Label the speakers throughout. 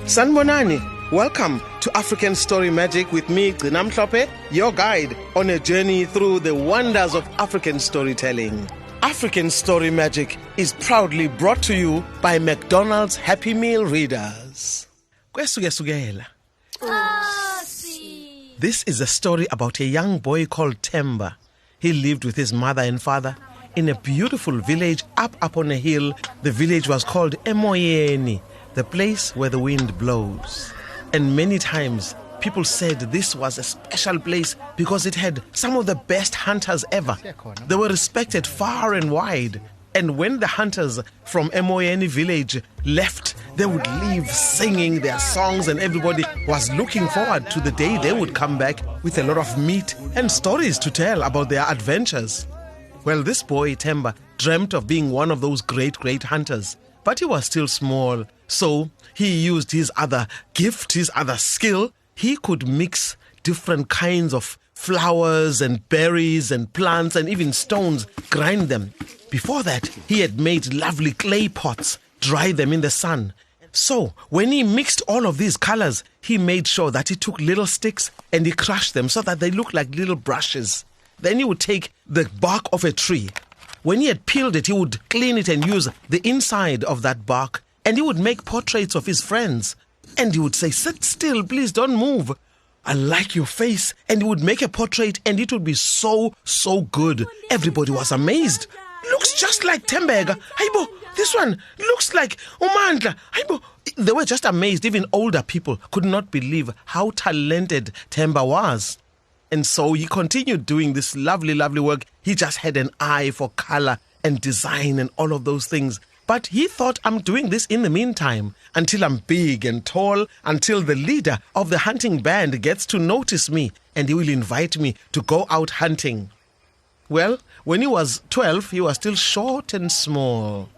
Speaker 1: Sanbonani, welcome to African Story Magic with me, Gcina Mhlophe, your guide on a journey through the wonders of African storytelling. African Story Magic is proudly brought to you by McDonald's Happy Meal Readers. Kwesukela. This is a story about a young boy called Themba. He lived with his mother and father in a beautiful village up on a hill. The village was called Emoyeni, the place where the wind blows. And many times, people said this was a special place because it had some of the best hunters ever. They were respected far and wide. And when the hunters from Emoyeni village left, they would leave singing their songs, and everybody was looking forward to the day they would come back with a lot of meat and stories to tell about their adventures. Well, this boy, Themba, dreamt of being one of those great hunters. But he was still small, so he used his other gift, his other skill. He could mix different kinds of flowers and berries and plants and even stones, grind them. Before that, he had made lovely clay pots, dry them in the sun. So, when he mixed all of these colors, he made sure that he took little sticks and he crushed them so that they looked like little brushes. Then he would take the bark of a tree. When he had peeled it, he would clean it and use the inside of that bark. And he would make portraits of his friends. And he would say, "Sit still, please don't move. I like your face." And he would make a portrait and it would be so good. Everybody was amazed. "Looks just like Themba. Haibo, this one looks like Umandla. Haibo." They were just amazed. Even older people could not believe how talented Themba was. And so he continued doing this lovely work. He just had an eye for color and design and all of those things. But he thought, I'm doing this in the meantime until I'm big and tall, until the leader of the hunting band gets to notice me and he will invite me to go out hunting. Well, when he was 12, he was still short and small.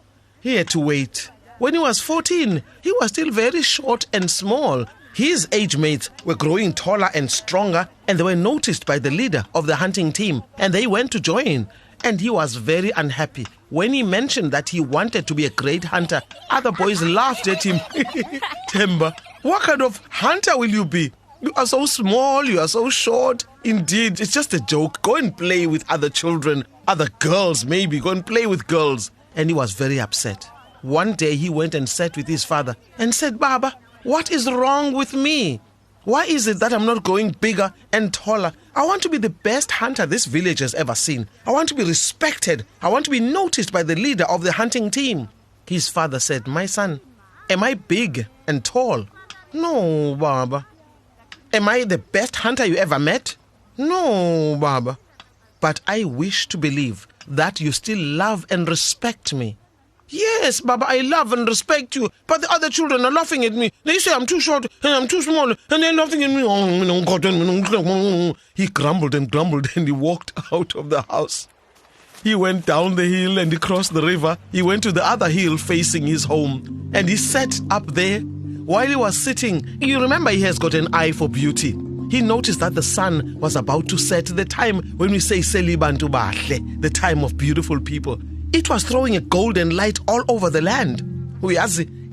Speaker 1: He had to wait. When he was 14, he was still very short and small. His age mates were growing taller and stronger, and they were noticed by the leader of the hunting team, and they went to join. And he was very unhappy. When he mentioned that he wanted to be a great hunter, other boys laughed at him. "Themba, what kind of hunter will you be? You are so small, you are so short." "Indeed, it's just a joke. Go and play with other children, other girls maybe. Go and play with girls." And he was very upset. One day he went and sat with his father and said, "Baba, what is wrong with me? Why is it that I'm not growing bigger and taller? I want to be the best hunter this village has ever seen. I want to be respected. I want to be noticed by the leader of the hunting team." His father said, "My son, am I big and tall?" "No, Baba." "Am I the best hunter you ever met?" "No, Baba." "But I wish to believe that you still love and respect me." "Yes, Baba, I love and respect you, but the other children are laughing at me. They say I'm too short and I'm too small, and they're laughing at me." He grumbled and he walked out of the house. He went down the hill and he crossed the river. He went to the other hill facing his home, and he sat up there. While he was sitting, you remember he has got an eye for beauty. He noticed that the sun was about to set, the time when we say Selibantu Bahle, the time of beautiful people. It was throwing a golden light all over the land.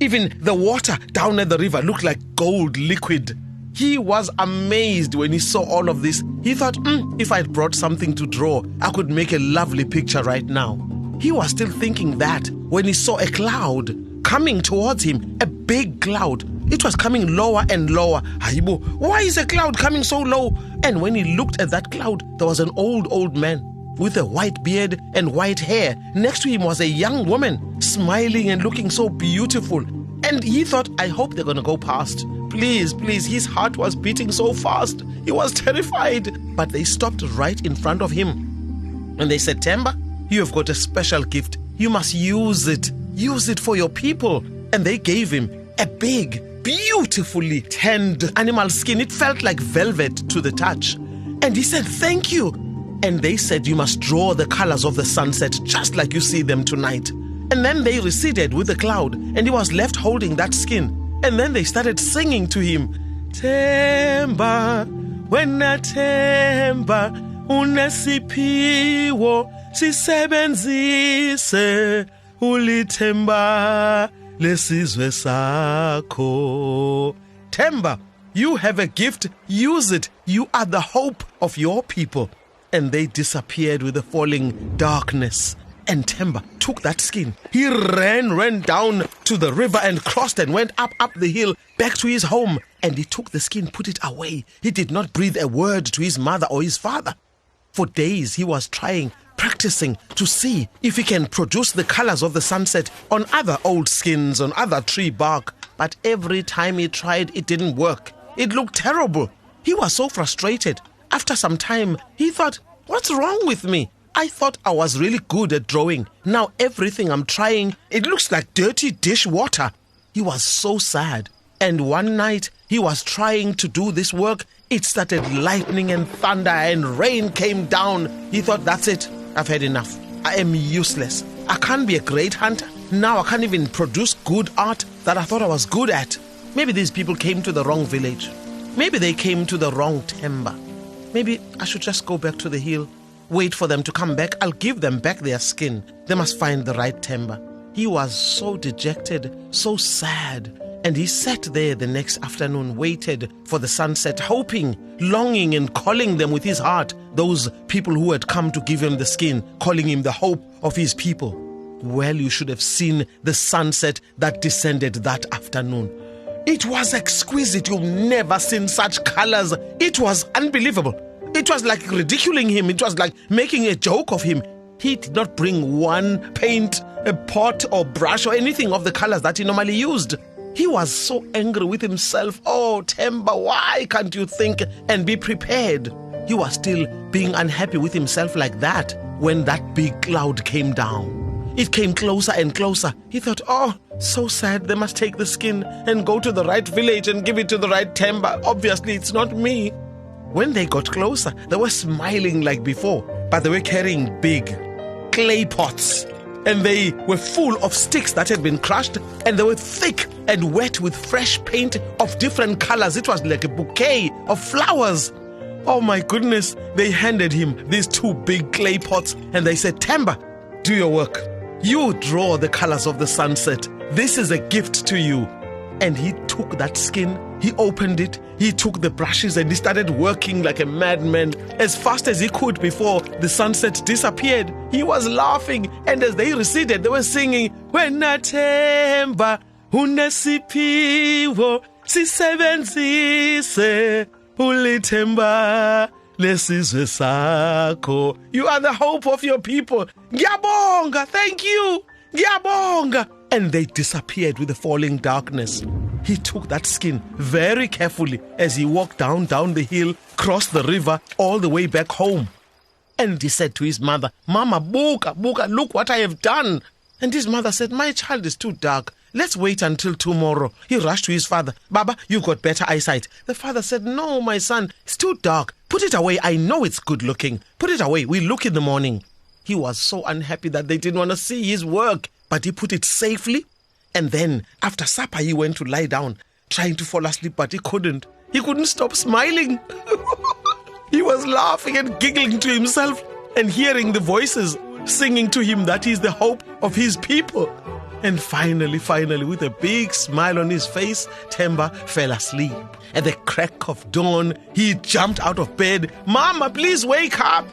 Speaker 1: Even the water down at the river looked like gold liquid. He was amazed when he saw all of this. He thought, if I'd brought something to draw, I could make a lovely picture right now. He was still thinking that when he saw a cloud coming towards him, a big cloud. It was coming lower and lower. Haibo, why is a cloud coming so low? And when he looked at that cloud, there was an old man with a white beard and white hair. Next to him was a young woman, smiling and looking so beautiful. And he thought, I hope they're going to go past. Please. His heart was beating so fast. He was terrified. But they stopped right in front of him. And they said, "Themba, you have got a special gift. You must use it. Use it for your people." And they gave him a big, beautifully tanned animal skin. It felt like velvet to the touch. And he said, "Thank you." And they said, "You must draw the colors of the sunset just like you see them tonight." And then they receded with the cloud, and he was left holding that skin. And then they started singing to him, "Themba, wena Themba, unesiphiwo sisebenzise ulithemba lesizwe sakho. Themba, you have a gift, use it. You are the hope of your people. And they disappeared with the falling darkness. And Themba took that skin. He ran down to the river and crossed and went up the hill back to his home. And he took the skin, put it away. He did not breathe a word to his mother or his father. For days he was practicing to see if he can produce the colors of the sunset on other old skins, on other tree bark. But every time he tried, it didn't work. It looked terrible. He was so frustrated. After some time, he thought, what's wrong with me? I thought I was really good at drawing. Now everything I'm trying, it looks like dirty dishwater. He was so sad. And one night, he was trying to do this work. It started lightning and thunder and rain came down. He thought, that's it. I've had enough. I am useless. I can't be a great hunter. Now I can't even produce good art that I thought I was good at. Maybe these people came to the wrong village. Maybe they came to the wrong Themba. Maybe I should just go back to the hill. Wait for them to come back. I'll give them back their skin. They must find the right Themba. He was so dejected, so sad. And he sat there the next afternoon, waited for the sunset, hoping, longing and calling them with his heart, those people who had come to give him the skin, calling him the hope of his people. Well, you should have seen the sunset that descended that afternoon. It was exquisite. You've never seen such colors. It was unbelievable. It was like ridiculing him. It was like making a joke of him. He did not bring one paint, a pot or brush or anything of the colors that he normally used. He was so angry with himself. Oh, Themba, why can't you think and be prepared? He was still being unhappy with himself like that when that big cloud came down. It came closer and closer. He thought, oh, so sad. They must take the skin and go to the right village and give it to the right Themba. Obviously, it's not me. When they got closer, they were smiling like before, but they were carrying big clay pots. And they were full of sticks that had been crushed, and they were thick and wet with fresh paint of different colors. It was like a bouquet of flowers. Oh my goodness. They handed him these two big clay pots, and they said, Themba, do your work. You draw the colors of the sunset. This is a gift to you. And he took that skin, he opened it, he took the brushes and he started working like a madman as fast as he could before the sunset disappeared. He was laughing, and as they receded, they were singing, Wena Themba, unesiphiwo, sisebenzise, ulithemba, lesizwe sakho. You are the hope of your people. Ngiyabonga, thank you. Ngiyabonga. And they disappeared with the falling darkness. He took that skin very carefully as he walked down the hill, crossed the river, all the way back home. And he said to his mother, Mama, buka, look what I have done. And his mother said, my child is too dark. Let's wait until tomorrow. He rushed to his father. Baba, you've got better eyesight. The father said, no, my son, it's too dark. Put it away. I know it's good looking. Put it away. We'll look in the morning. He was so unhappy that they didn't want to see his work. But he put it safely, and then after supper he went to lie down, trying to fall asleep, but he couldn't. He couldn't stop smiling. He was laughing and giggling to himself and hearing the voices singing to him that he's the hope of his people. And finally, with a big smile on his face, Themba fell asleep. At the crack of dawn, he jumped out of bed. Mama, please wake up.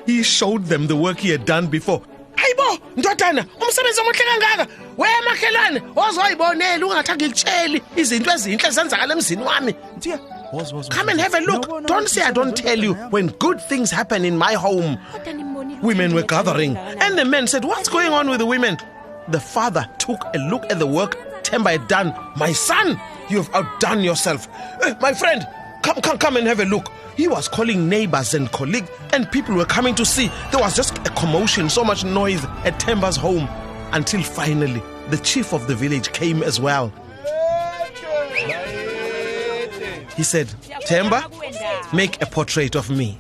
Speaker 1: He showed them the work he had done before. Hayibo, ndodana, umsebenzi omuhle kangaka. Wena makhelwane, ozoyibonela ungathanga ngikutsheli izinto ezinhle zenzakala emzini wami. Come and have a look. Don't say I don't tell you when good things happen in my home. Women were gathering, and the men said, what's going on with the women? The father took a look at the work Themba had done. My son, you have outdone yourself. My friend, come and have a look. He was calling neighbors and colleagues, and people were coming to see. There was just a commotion, so much noise at Themba's home, until finally the chief of the village came as well. He said, Themba, make a portrait of me.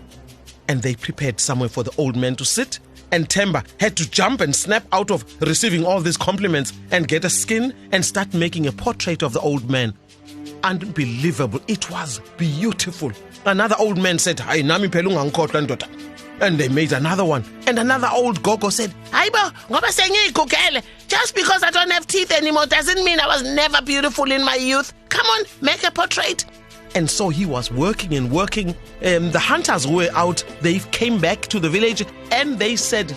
Speaker 1: And they prepared somewhere for the old man to sit, and Themba had to jump and snap out of receiving all these compliments and get a skin and start making a portrait of the old man. Unbelievable. It was beautiful. Another old man said, Hayi nami phela ungangikhohlwa ndoda. And they made another one. And another old gogo said, "Hayibo, ngoba sengiyigugele. Just because I don't have teeth anymore doesn't mean I was never beautiful in my youth. Come on, make a portrait." And so he was working and working. The hunters were out. They came back to the village and they said,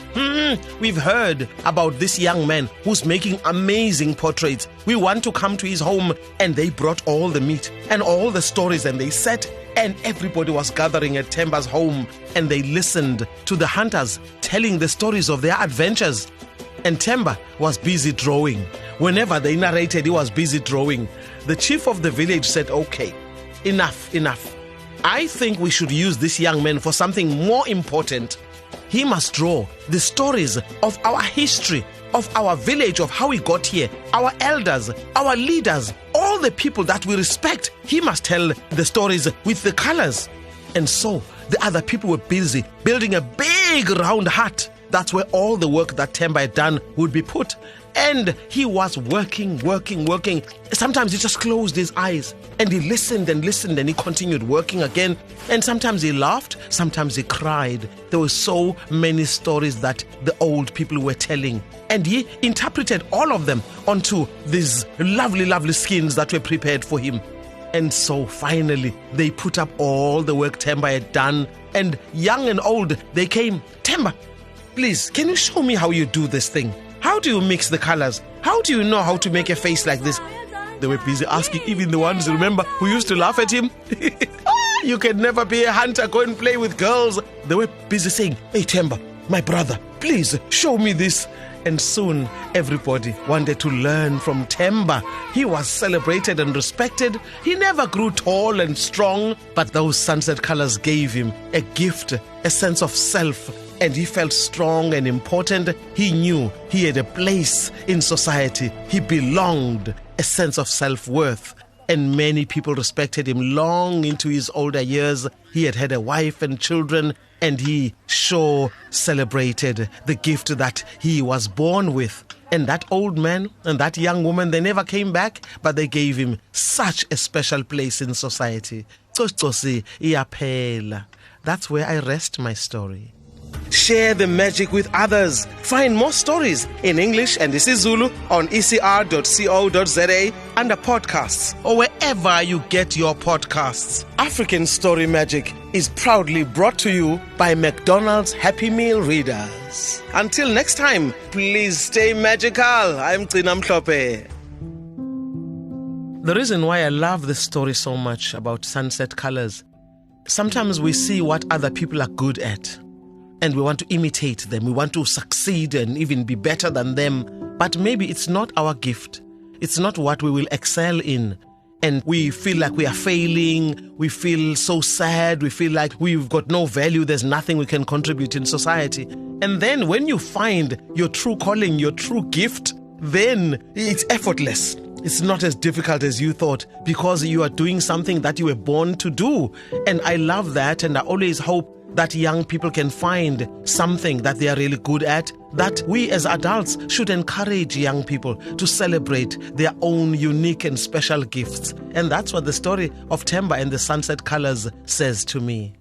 Speaker 1: "We've heard about this young man who's making amazing portraits. We want to come to his home." And they brought all the meat and all the stories, and they sat, and everybody was gathering at Themba's home, and they listened to the hunters telling the stories of their adventures. And Themba was busy drawing. Whenever they narrated, he was busy drawing. The chief of the village said, "Okay, enough. I think we should use this young man for something more important. He must draw the stories of our history, of our village, of how we got here, our elders, our leaders, all the people that we respect. He must tell the stories with the colors." And so the other people were busy building a big round hut. That's where all the work that Themba had done would be put. And he was working. Sometimes he just closed his eyes and he listened and he continued working again. And sometimes he laughed, sometimes he cried. There were so many stories that the old people were telling. And he interpreted all of them onto these lovely skins that were prepared for him. And so finally, they put up all the work Themba had done. And young and old, they came, "Themba, please, can you show me how you do this thing? How do you mix the colors? How do you know how to make a face like this?" They were busy asking, even the ones, remember, who used to laugh at him. "You can never be a hunter, go and play with girls." They were busy saying, "Hey Themba, my brother, please show me this." And soon everybody wanted to learn from Themba. He was celebrated and respected. He never grew tall and strong, but those sunset colors gave him a gift, a sense of self. And he felt strong and important. He knew he had a place in society. He belonged, a sense of self-worth. And many people respected him long into his older years. He had a wife and children, and he sure celebrated the gift that he was born with. And that old man and that young woman, they never came back, but they gave him such a special place in society. That's where I rest my story. Share the magic with others. Find more stories in English and isiZulu on ecr.co.za under podcasts or wherever you get your podcasts. African Story Magic is proudly brought to you by McDonald's Happy Meal readers. Until next time, please stay magical. I'm Gcina Mhlophe. The reason why I love this story so much about sunset colors, sometimes we see what other people are good at, and we want to imitate them. We want to succeed and even be better than them. But maybe it's not our gift. It's not what we will excel in. And we feel like we are failing. We feel so sad. We feel like we've got no value. There's nothing we can contribute in society. And then when you find your true calling, your true gift, then it's effortless. It's not as difficult as you thought because you are doing something that you were born to do. And I love that. And I always hope that young people can find something that they are really good at, that we as adults should encourage young people to celebrate their own unique and special gifts. And that's what the story of Themba and the sunset colors says to me.